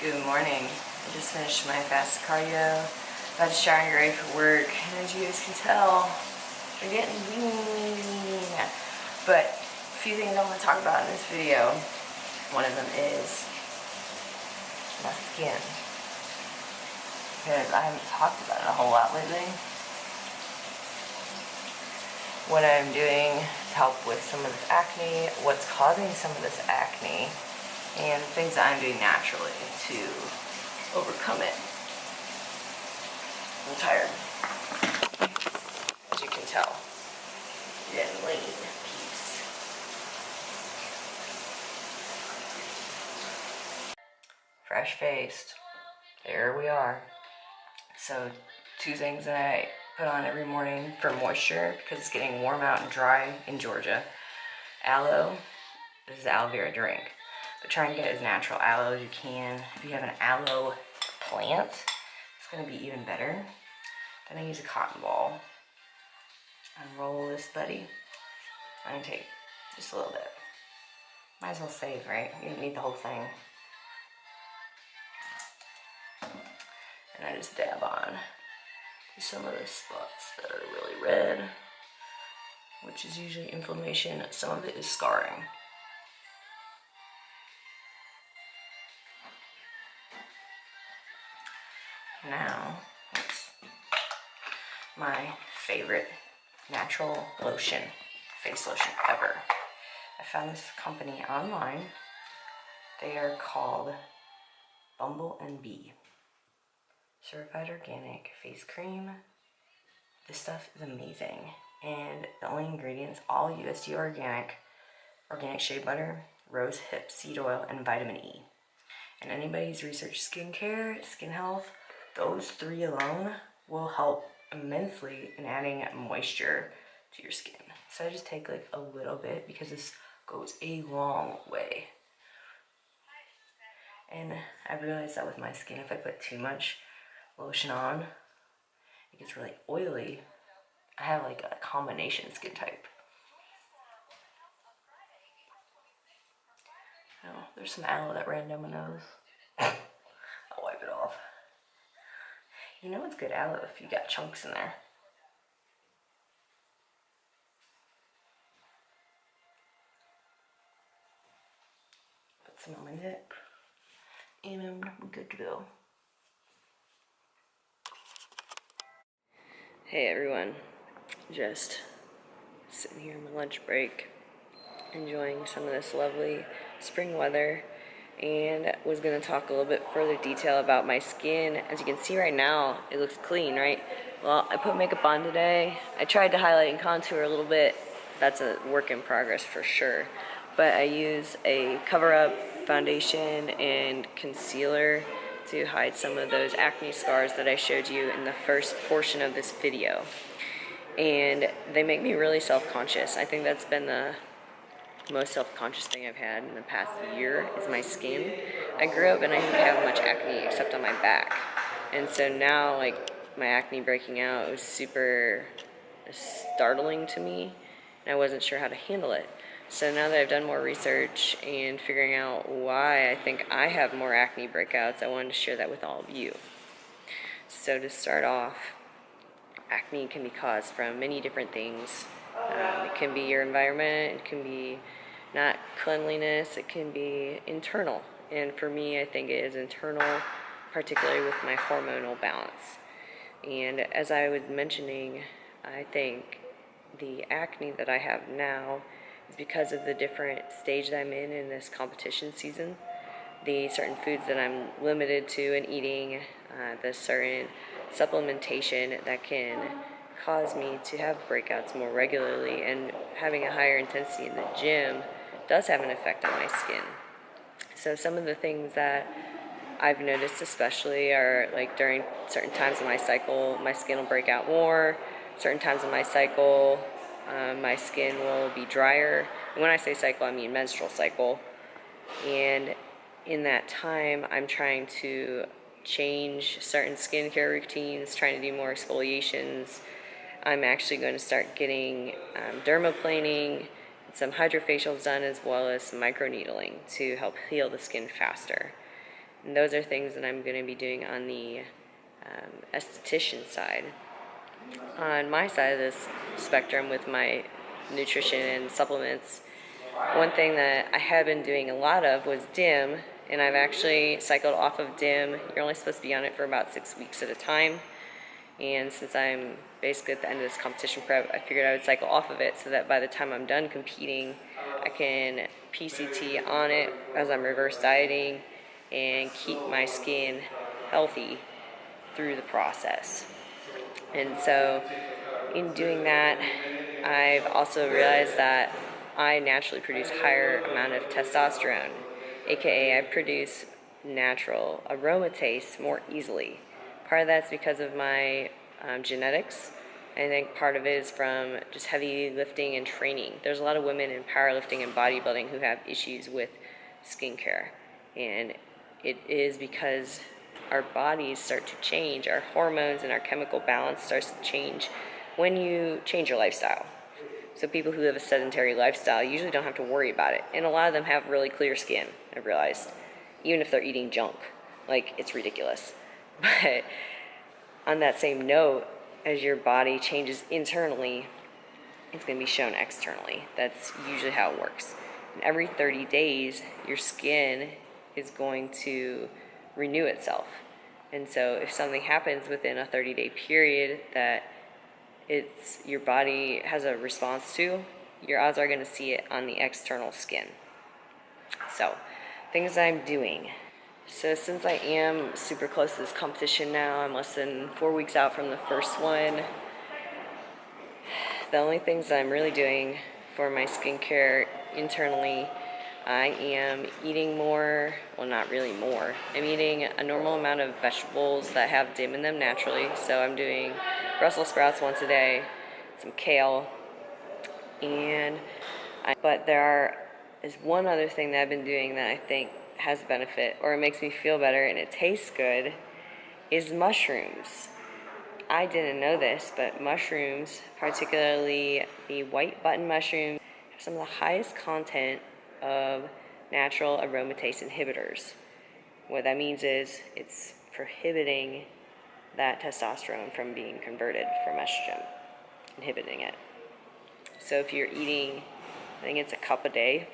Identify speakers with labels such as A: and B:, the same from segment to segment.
A: Good morning. I just finished my fast cardio, about to shower and get ready for work, and as you guys can tell, I'm getting lean. But a few things I want to talk about in this video. One of them is my skin, because I haven't talked about it a whole lot lately. What I'm doing to help with some of this acne, what's causing some of this acne, and things that I'm doing naturally to overcome it. I'm tired, as you can tell. Getting lean, peace. Fresh-faced. There we are. So, two things that I put on every morning for moisture, because it's getting warm out and dry in Georgia. Aloe. This is aloe vera drink. But try and get as natural aloe as you can. If you have an aloe plant, it's going to be even better. Then I use a cotton ball. Unroll this buddy. I'm going to take just a little bit. Might as well save, right? You don't need the whole thing. And I just dab on some of the spots that are really red, which is usually inflammation. Some of it is scarring. Now, it's my favorite natural lotion, face lotion ever. I found this company online. They are called Bumble and Bee. Certified organic face cream. This stuff is amazing. And the only ingredients, all USD organic shea butter, rose hip seed oil, and vitamin E. And anybody who's researched skincare, skin health, those three alone will help immensely in adding moisture to your skin. So I just take like a little bit because this goes a long way. And I realized that with my skin, if I put too much lotion on, it gets really oily. I have like a combination skin type. Oh, there's some aloe that ran down my nose. I'll wipe it off. You know it's good aloe if you got chunks in there. Put some on my neck. And I'm good to go. Hey everyone. Just sitting here on my lunch break, enjoying some of this lovely spring weather, and was going to talk a little bit further detail about my skin. As you can see right now, it looks clean, right? Well, I put makeup on today. I tried to highlight and contour a little bit. That's a work in progress for sure. But I use a cover-up foundation and concealer to hide some of those acne scars that I showed you in the first portion of this video. And they make me really self-conscious. I think that's been the most self-conscious thing I've had in the past year is my skin. I grew up and I didn't have much acne except on my back. And so now, like, my acne breaking out was super startling to me, and I wasn't sure how to handle it. So now that I've done more research and figuring out why I think I have more acne breakouts, I wanted to share that with all of you. So to start off, acne can be caused from many different things. It can be your environment, it can be not cleanliness, it can be internal. And for me, I think it is internal, particularly with my hormonal balance. And as I was mentioning, I think the acne that I have now is because of the different stage that I'm in this competition season. The certain foods that I'm limited to and eating, the certain supplementation that can cause me to have breakouts more regularly, and having a higher intensity in the gym does have an effect on my skin. So some of the things that I've noticed especially are like during certain times of my cycle, my skin will break out more. Certain times of my cycle, my skin will be drier. And when I say cycle, I mean menstrual cycle. And in that time, I'm trying to change certain skincare routines, trying to do more exfoliations. I'm actually going to start getting dermaplaning, some hydrofacials done, as well as some microneedling to help heal the skin faster. And those are things that I'm going to be doing on the esthetician side. On my side of this spectrum with my nutrition and supplements, one thing that I had been doing a lot of was DIM, and I've actually cycled off of DIM. You're only supposed to be on it for about 6 weeks at a time. And since I'm basically at the end of this competition prep, I figured I would cycle off of it so that by the time I'm done competing, I can PCT on it as I'm reverse dieting and keep my skin healthy through the process. And so in doing that, I've also realized that I naturally produce higher amount of testosterone, aka I produce natural aromatase more easily. Part of that's because of my genetics. I think part of it is from just heavy lifting and training. There's a lot of women in powerlifting and bodybuilding who have issues with skincare, and it is because our bodies start to change, our hormones and our chemical balance starts to change when you change your lifestyle. So people who have a sedentary lifestyle usually don't have to worry about it, and a lot of them have really clear skin, I've realized, even if they're eating junk. Like, it's ridiculous. But on that same note, as your body changes internally, it's going to be shown externally. That's usually how it works. And every 30 days, your skin is going to renew itself. And so if something happens within a 30-day period that your body has a response to, your odds are going to see it on the external skin. So, things I'm doing. So since I am super close to this competition now, I'm less than 4 weeks out from the first one, the only things I'm really doing for my skincare internally, I am eating more, well, not really more. I'm eating a normal amount of vegetables that have DIM in them naturally. So I'm doing Brussels sprouts once a day, some kale, but there is one other thing that I've been doing that I think has benefit, or it makes me feel better and it tastes good, is mushrooms. I didn't know this, but mushrooms, particularly the white button mushroom, have some of the highest content of natural aromatase inhibitors. What that means is it's prohibiting that testosterone from being converted from estrogen, inhibiting it. So if you're eating, I think it's a cup a day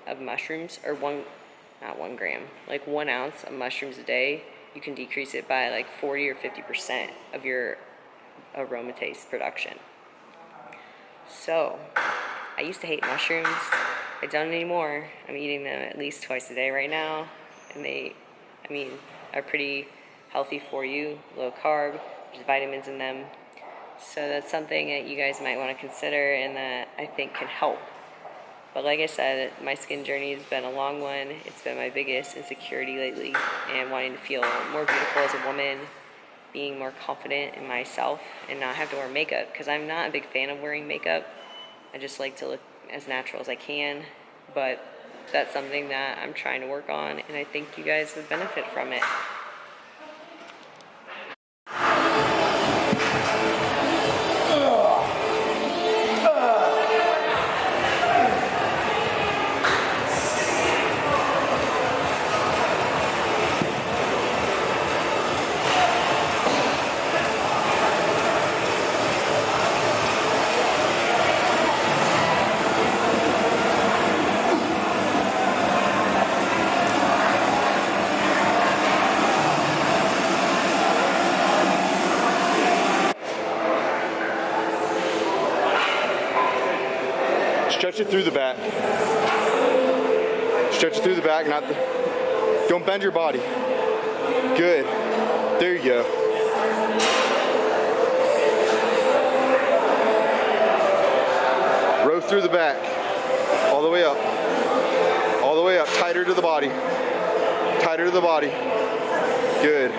A: of mushrooms, or not 1 gram, like 1 ounce of mushrooms a day, you can decrease it by like 40 or 50% of your aromatase production. So, I used to hate mushrooms. I don't anymore. I'm eating them at least twice a day right now, and they, are pretty healthy for you, low carb, there's vitamins in them. So that's something that you guys might want to consider and that I think can help. But like I said, my skin journey has been a long one. It's been my biggest insecurity lately, and wanting to feel more beautiful as a woman, being more confident in myself, and not have to wear makeup, because I'm not a big fan of wearing makeup. I just like to look as natural as I can, but that's something that I'm trying to work on, and I think you guys would benefit from it.
B: Stretch it through the back. Stretch it through the back, don't bend your body. Good. There you go. Row through the back. All the way up. All the way up. Tighter to the body. Tighter to the body. Good.